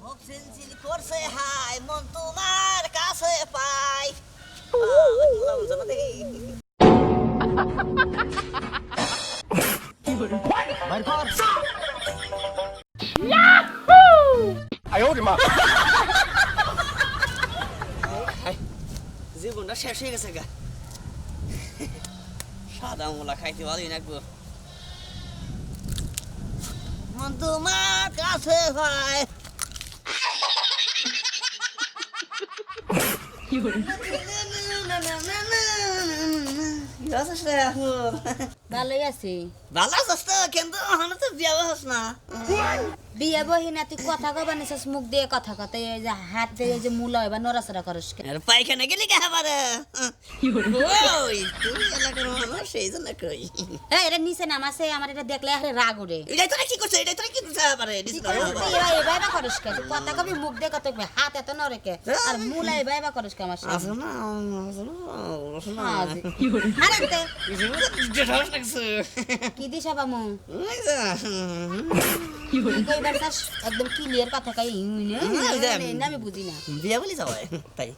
বুক সিলসিল করছে হাই মন তোমার কাছে পাই জীবনটা শেষ হয়ে গেছে গা সাদা মোলা খাইতে ভালোই নাকবো মন তোমার কাছে পাই ভালোই আছি ভালো আছিস তো কিন্তু আমার তো বিয়া হস না বিয়ে বহি না তুই কথা কবা নিছিস মুখ দিয়ে কথা কথা এই যে হাত দিয়ে এই যে মূলা এবার নড়াচড়া করিস কেন? আর পায়খানা গেলি কে হাবারে ওই তুই এলাকার মানুষ সেই জন্য কই এই এটা নিচে নামাছে আমার এটা দেখলে আরে রাগ উঠে এটাই তোরা কি করছিস এটাই তোরা কি করছিস হাবারে তুই এবার করিস কেন? তুই কথা কবি মুখ দিয়ে কথা কবি হাত এত নড়ে কে আর মূলা এবার করিস কে আমার সাথে? আসো না আসো না আরে তে জেঠাস লাগছে কি দিছ বামু ওই যা কইবার চাস একদম ক্লিয়ার কথা কই না আমি বুঝি না বিয়া বলি যাওয়াই তাই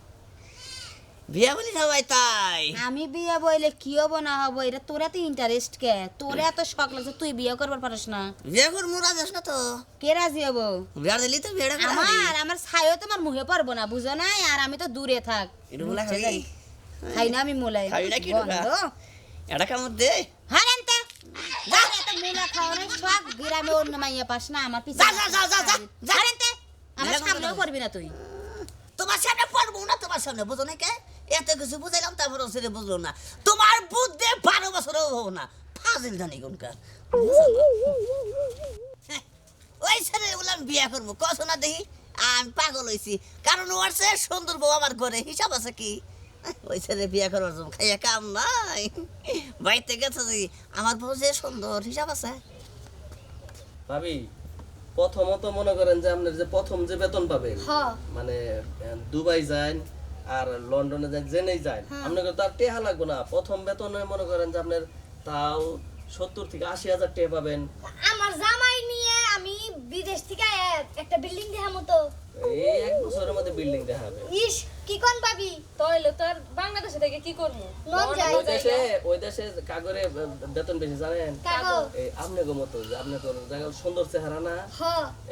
বিয়া বলি যাওয়াই তাই আমি বিয়ে বইলে কি হবো না হবো এটা তোরা তো ইন্টারেস্ট কে তোরা এত শখ লাগছে তুই বিয়ে করবার পারিস না বিয়া কর মুরা যাস না তো কে রাজি হবো বিয়া দিলি তো বিয়েটা করা আমার ছাইও তোমার মুখে পারবো না বুঝো না আর আমি তো দূরে থাক এটা বলা খাই খাই না আমি মোলাই খাই না কি এটা কামড় দে হারান্তে যা এত মোলা খাও না সব গ্রামে অন্য মাইয়া পাস না আমার পিছে যা হারান্তে আমার সামনেও করবি না তুই তোমার সামনে পড়বো না তোমার সামনে বুঝো না কে এত কিছু বুঝাইলাম তারপর সেটা বুঝলো না তোমার বুদ্ধি 12 বছরও হবো না ফাজিল জানি কোনকার ওই ছেলে বললাম বিয়া করবো কত না দেখি আমি পাগল হয়েছি কারণ ওর সে সুন্দর বউ আমার ঘরে হিসাব আছে কি ওই ছেলে বিয়া করবার জন্য খাইয়া কাম নাই বাড়িতে গেছে যে আমার বউ যে সুন্দর হিসাব আছে ভাবি প্রথমত মনে করেন যে আপনার যে প্রথম যে বেতন পাবেন মানে দুবাই যান আর লন্ডনে যান জেনেই যান আপনাকে তো আর টেহা লাগবে না প্রথম বেতনে মনে করেন যে আপনার তাও 70 থেকে 80,000 টাকা পাবেন আমার জামাই নিয়ে আমি বিদেশ থেকে একটা বিল্ডিং দেখা মতো এই এক বছরের মধ্যে বিল্ডিং দেখাবে ইস কি কোন পাবি তাহলে তোর বাংলাদেশে থেকে কি করবো লন যাই ওই দেশে কাগরে বেতন বেশি জানেন কাগো এই আপনাকে মতো যে আপনার তো জায়গা সুন্দর চেহারা না হ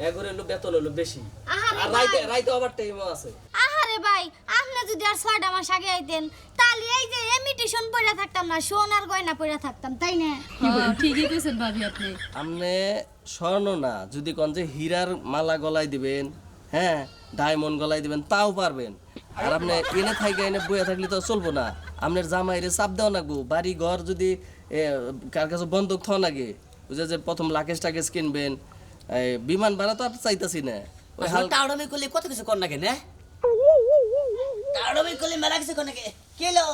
এগরে হলো বেতন হলো বেশি আহারে আর রাইতে ওভার টাইমও আছে আহারে ভাই আপনি যদি আর 6টা মাস আগে আইতেন তাহলে এই যে ইমিটেশন পড়া থাকতাম না সোনার গয়না পড়া থাকতাম তাই না ঠিকই কইছেন ভাবি আপনি আপনি স্বর্ণ না যদি কোন যে হীরার মালা গলায় দিবেন হ্যাঁ ডায়মন্ড গলায় দিবেন তাও পারবেন আর আপনি এনে থাইকে এনে বইয়া থাকলে তো চলবো না আপনার জামাইরে চাপ দেওয়া লাগবো বাড়ি ঘর যদি কার কাছে বন্ধক থ লাগে বুঝে যে প্রথম লাকেশ টাকেশ কিনবেন বিমান ভাড়া তো আপনি চাইতেছি না ওই টাউডমি করলে কত কিছু কর না কেন টাউডমি করলে মেলা কিছু কর না কে কিলো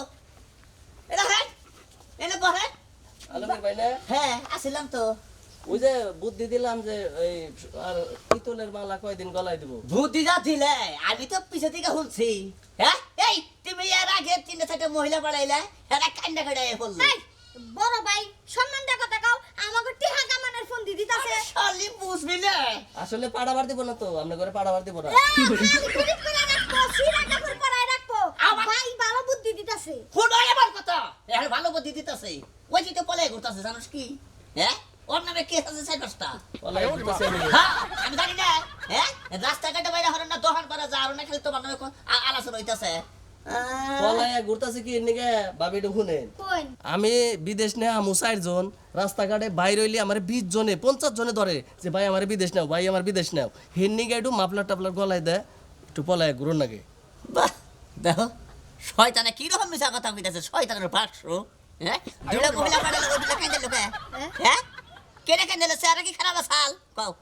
এটা হ্যাঁ এনে বহে আলমের ভাই না হ্যাঁ আসিলাম তো ওই যে বুদ্ধি দিলাম যে এই আর পিতলের মালা কয়দিন গলায় দিব বুদ্ধি যা দিলে আমি তো পিছে থেকে শুনছি হ্যাঁ এই তুমি এর আগে 3-4টা মহিলা বাড়াইলে এরা কান্না করে বললো এই বড় ভাই সম্মান দিয়ে কথা কও আমাকে টিহা কামানের ফোন দি দিতাছে শালি বুঝবি না আসলে পাড়াবার দিব না তো আপনার ঘরে পাড়াবার দিব না ক্রেডিট করে রাখবো সিরা কাপড় পরায় রাখবো ভাই ভালো বুদ্ধি দিতাছে শুনো এবার কথা এর ভালো বুদ্ধি দিতেছে ওই যে তো পলাই করতেছে জানোস কি হ্যাঁ ওর নামে কে আছে 4-5টা পলাই দিতেছে আমি। হ্যাঁ আমি জানি না হ্যাঁ রাস্তাঘাটে বাইরে হরেন না দোকান করে যা আর না খালি তোমার নামে আলোচনা হইতাছে পলাই ঘুরতাছে কি নিগে ভাবি একটু শুনেন কোন আমি বিদেশ নে আমু 4 জন রাস্তাঘাটে বাইর হইলে আমার 20 জনে 50 জনে ধরে যে ভাই আমার বিদেশ নাও ভাই আমার বিদেশ নাও হিন্নিগে একটু মাফলার টাফলার গলায় দেয় একটু পলাই ঘুরুন নাকি বাহ দেখো শয়তানে কি রকম মিছা কথা কইতাছে শয়তানের বাক্স হ্যাঁ দুলা মহিলা পাড়ালে ওই দুলা কাইন্দে লোকে হ্যাঁ কেনে কাইন্দে লোকে আর কি খারাপ আসাল কও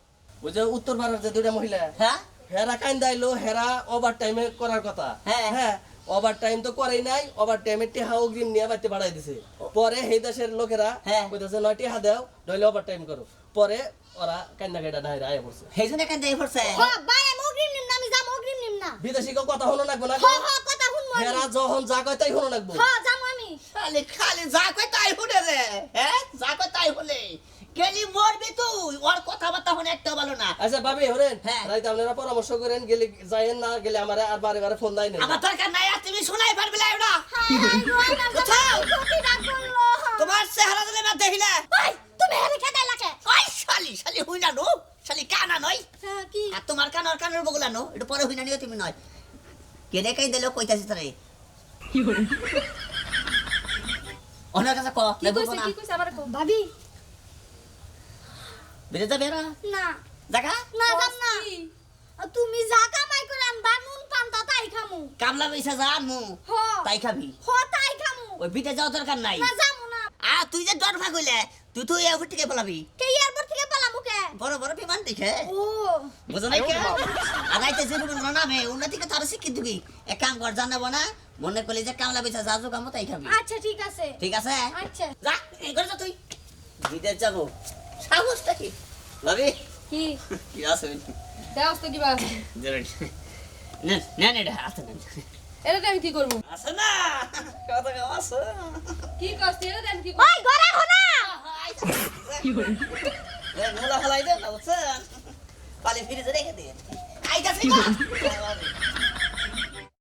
ওই যে উত্তর ভারতের যে দুইটা মহিলা হ্যাঁ হেরা কাইন্দাইলো হেরা ওভার টাইমে করার কথা হ্যাঁ। হ্যাঁ ওভার টাইম তো করেই নাই ওভার টাইমে টেহা অগ্রিম নিয়ে বাড়িতে বাড়াই দিছে পরে সেই দেশের লোকেরা হ্যাঁ। কইতাছে 9 টেহা দাও নইলে ওভার টাইম করো পরে ওরা কান্না কাটা নাই আয়া পড়ছে হেজনে কাইন্দে পড়ছে হ ভাই আমি অগ্রিম নিম না আমি যাম অগ্রিম নিম না বিদেশি কেউ কথা হলো লাগবো না হ হ কথা শুনমু আমি হেরা যখন যা কয় তাই হলো লাগবো হ যাম আমি খালি খালি যা কই তাই শুনে রে হ্যাঁ যা কই তাই হলে গেলি মরবি তুই ওর কথাবার্তা শুনে একটা ভালো না আচ্ছা ভাবি হরেন হ্যাঁ। রাইতে আপনারা পরামর্শ করেন গেলে যাইেন না গেলে আমারে আর বারে বারে ফোন দেয় না আমার দরকার নাই আর তুমি শোনাই পারবে না ওটা হায় গো আমার কোথাও? ক্ষতিটা করলো তোমার চেহারা দিলে না দেখিলে ওই তুমি হেরে খেতে লাগে ওই শালি শালি হুই না নো শালি কানা নয় হ্যাঁ কি আর তোমার কানের বগলা নো এটা পরে হুই না নিও তুমি নয় কেনে কাই দিলো কইতাছি তারে অনেক কাছে ক কি নেবো কইছে না কি কইছে আমার ভাবি বেরে যা বেরা না দেখা না যাম না তুমি যা কামাই করে আনবা নুন পান্তা তাই খামু কামলা পয়সা যা আনমু হ তাই খাবি হ তাই খামু ওই বিটে যাওয়া দরকার নাই না যামু না তুই যে ডর ভাগইলে তুই তো এয়ারপোর্ট থেকে পালাবি কে এয়ারপোর্ট থেকে পালামু কে বড় বড় বিমান দেখে ও বুঝো নাই কে আর রাইতে যে রুমের নামে উন্নতিকে তার শিক্ষিত দিবি এক কাম কর জানাবো না মনে করলি যে কামলা পয়সা যা যোগ আমো তাই খাবি আচ্ছা ঠিক আছে ঠিক আছে আচ্ছা যা এই করে যা তুই বিদেশ যাবো সাহসটা কি ভাবি কি কি আছে দেওস তো কি বাস নেন নেন এটা আছে নেন এটা আমি কি করব আছে না কত কাম আছে কি কষ্ট এটা আমি কি ওই ঘরে হো না মোলা ফেলাই দেন না বুঝছেন পালে ফিরে রেখে দিয়ে আইতাছি না